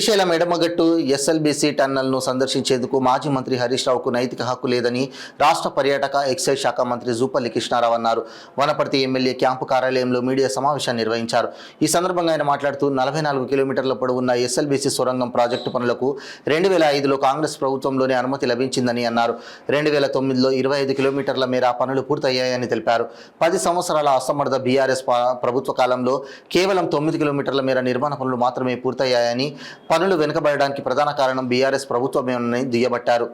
Srisailam ఎడమగట్టు SLBC టన్నల్ను సందర్శించేందుకు మాజీ మంత్రి హరీష్ రావుకు నైతిక హక్కు లేదని రాష్ట్ర పర్యాటక ఎక్సైజ్ శాఖ మంత్రి జూపల్లి కృష్ణారావు అన్నారు. వనపర్తి ఎమ్మెల్యే క్యాంపు కార్యాలయంలో మీడియా సమావేశాన్ని నిర్వహించారు. ఈ సందర్భంగా ఆయన మాట్లాడుతూ 44 కిలోమీటర్ల పొడవున్న ఎస్ఎల్బీసీ సొరంగం ప్రాజెక్టు పనులకు 2005లో కాంగ్రెస్ ప్రభుత్వంలోనే అనుమతి లభించిందని అన్నారు. 2009లో 25 కిలోమీటర్ల మేర పనులు పూర్తయ్యాయని తెలిపారు. 10 సంవత్సరాల అసమర్థ బీఆర్ఎస్ ప్రభుత్వ కాలంలో కేవలం 9 కిలోమీటర్ల మేర నిర్మాణ పనులు మాత్రమే పూర్తయ్యాయని, పనులు వెనుకబడడానికి ప్రధాన కారణం బీఆర్ఎస్ ప్రభుత్వమేనని దుయ్యబట్టారు.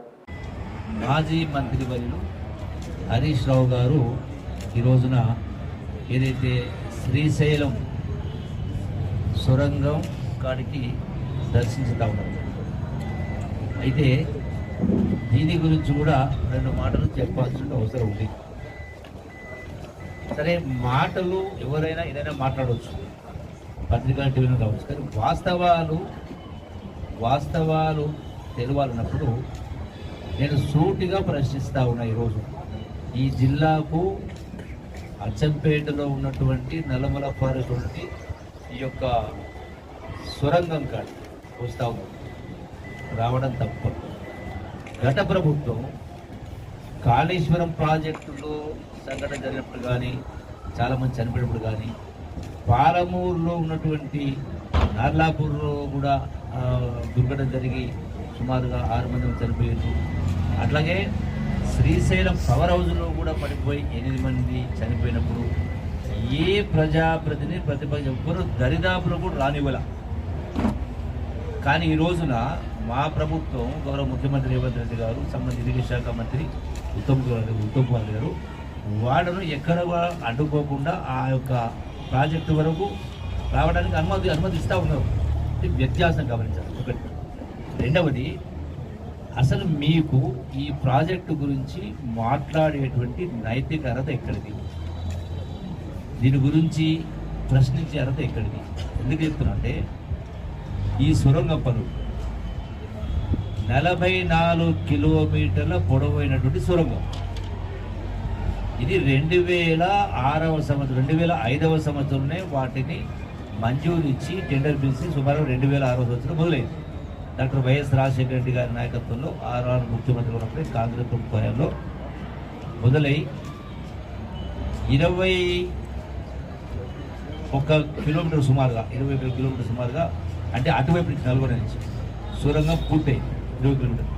మాజీ మంత్రివర్యులు హరీష్ రావు గారు ఈ రోజున ఏదైతే శ్రీశైలం సొరంగం కాడికి దర్శించుతా ఉన్నారు. అయితే దీని గురించి కూడా 2 మాటలు చెప్పాల్సిన అవసరం ఉంది. సరే, మాటలు ఎవరైనా ఏదైనా మాట్లాడవచ్చు, పత్రికా టీవీలో కావచ్చు, కానీ వాస్తవాలు తెలియాలన్నప్పుడు నేను సూటిగా ప్రశ్నిస్తూ ఉన్నా. ఈరోజు ఈ జిల్లాకు అచ్చంపేటలో ఉన్నటువంటి నల్లమల ఫారెస్ట్ నుండి ఈ యొక్క సొరంగం కాడి వస్తూ ఉన్నాం, రావడం తప్ప. గత ప్రభుత్వం కాళేశ్వరం ప్రాజెక్టులో సంఘటన జరిగినప్పుడు కానీ, చాలామంది చనిపోయినప్పుడు కానీ, పాలమూరులో ఉన్నటువంటి నార్లాపూర్లో కూడా దుర్ఘటన జరిగి సుమారుగా 6 మంది చనిపోయారు. అట్లాగే శ్రీశైలం పవర్ హౌస్లో కూడా పడిపోయి 8 మంది చనిపోయినప్పుడు ఏ ప్రజాప్రతినిధి ప్రతిపక్ష ఎవ్వరూ దరిదాపులో కూడా రానివ్వాల. కానీ ఈ రోజున మా ప్రభుత్వం, గౌరవ ముఖ్యమంత్రి రేవంత్ రెడ్డి గారు, సంబంధిత ఇరిగేషన్ శాఖ మంత్రి ఉత్తమ్ కుమార్ గారు వాళ్ళను ఎక్కడ అడ్డుకోకుండా ఆ యొక్క ప్రాజెక్టు వరకు రావడానికి అనుమతిస్తూ ఉన్నారు. వ్యత్యాసం గమనించాలి. ఒకటి. రెండవది, అసలు మీకు ఈ ప్రాజెక్టు గురించి మాట్లాడేటువంటి నైతిక అర్హత ఎక్కడిది? దీని గురించి ప్రశ్నించే అర్హత ఎక్కడిది? ఎందుకు చెప్తున్నా అంటే, ఈ సొరంగ పనులు 44 కిలోమీటర్ల పొడవైనటువంటి సొరంగం. ఇది 2005వ సంవత్సరంలోనే వాటిని మంజూరు ఇచ్చి టెండర్ పిలిచి సుమారు 2006వ సంవత్సరం మొదలైంది. డాక్టర్ వైఎస్ రాజశేఖర రెడ్డి గారి నాయకత్వంలో 6 ముఖ్యమంత్రి ఉన్నప్పుడు కాంగ్రెస్ ప్రభుత్వ హయాంలో మొదలై 21 కిలోమీటర్ సుమారుగా, 25 కిలోమీటర్ సుమారుగా, అంటే అటువైపు నుంచి నల్గొండ నుంచి సొరంగం పూర్తయింది 20 కిలోమీటర్లు.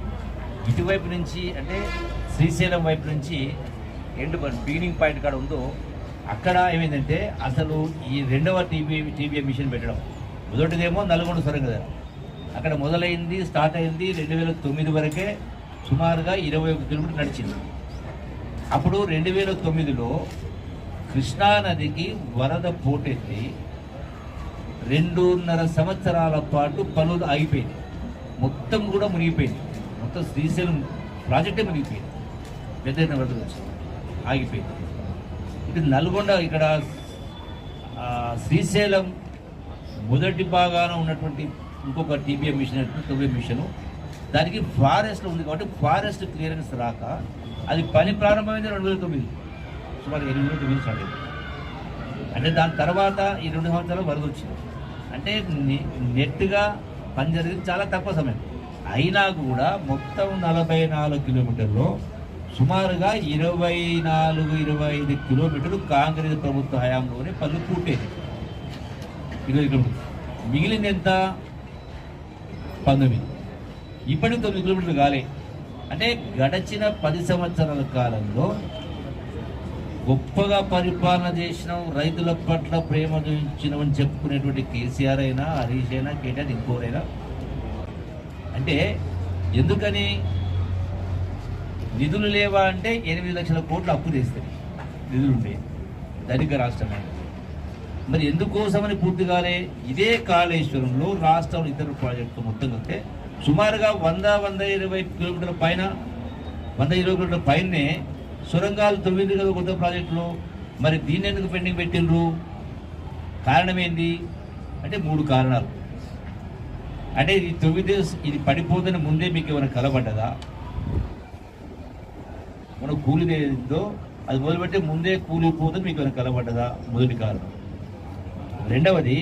ఇటువైపు నుంచి అంటే శ్రీశైలం వైపు నుంచి బిగినింగ్ పాయింట్ కాడ ఉందో అక్కడ ఏమైందంటే, అసలు ఈ 2వ టీబీఏ మిషన్ పెట్టడం, మొదటిదేమో నల్గొండ సొరంగం కదా, అక్కడ మొదలైంది, స్టార్ట్ అయింది 2009 వరకే సుమారుగా 21 కిలోమీటర్ నడిచింది. అప్పుడు 2009లో కృష్ణానదికి వరద పోటెత్తి 2.5 సంవత్సరాల పాటు పనులు ఆగిపోయింది. మొత్తం కూడా మునిగిపోయింది. మొత్తం శ్రీశైలం ప్రాజెక్టే మునిగిపోయింది. పెద్ద వరద వచ్చింది, ఆగిపోయింది. ఇది నల్గొండ, ఇక్కడ శ్రీశైలం మొదటి భాగాన ఉన్నటువంటి ఇంకొక టీబీఏ మిషన్, 9 మిషను, దానికి ఫారెస్ట్లో ఉంది కాబట్టి ఫారెస్ట్ క్లియరెన్స్ రాక అది పని ప్రారంభమైంది 2009, సుమారు 8 స్టార్ట్ అయింది. అంటే దాని తర్వాత ఈ 2 సంవత్సరాలు వరద వచ్చింది. అంటే నెట్గా పని జరిగింది చాలా తక్కువ సమయం. అయినా కూడా మొత్తం 44 కిలోమీటర్లో సుమారుగా 24-25 కిలోమీటర్లు కాంగ్రెస్ ప్రభుత్వ హయాంలోనే పనులు పూర్తయింది. 20 కిలోమీటర్లు మిగిలింది ఎంత? 19. ఇప్పటికి 9 కిలోమీటర్లు కాలే. అంటే గడచిన 10 సంవత్సరాల కాలంలో గొప్పగా పరిపాలన చేసిన, రైతుల పట్ల ప్రేమ చూపించినవని చెప్పుకునేటువంటి కేసీఆర్ అయినా, హరీష్ అయినా, కేటీఆర్, ఇంకోరైనా, అంటే ఎందుకని నిధులు లేవా అంటే 8 లక్షల కోట్లు అప్పు చేస్తాయి. నిధులుండే ధనిక రాష్ట్రమే. మరి ఎందుకోసమని పూర్తి కాలే? ఇదే కాళేశ్వరంలో రాష్ట్రంలో ఇతర ప్రాజెక్టులు మొత్తం కంటే సుమారుగా 100-120 కిలోమీటర్ల పైన, 120 కిలోమీటర్ల పైనే సొరంగాలు 9 కదా కొత్త ప్రాజెక్టులు. మరి దీన్ని ఎందుకు పెండింగ్ పెట్టిండ్రు? కారణం ఏంది అంటే 3 కారణాలు. అంటే ఇది 9 ఇది పడిపోతున్న ముందే మీకు ఏమైనా కలబడ్డదా? మనం కూలిదేదో అది మొదలుపెట్టే ముందే కూలిపోతుంది మీకు ఏమైనా కలబడ్డదా? మొదటి కారణం. రెండవది,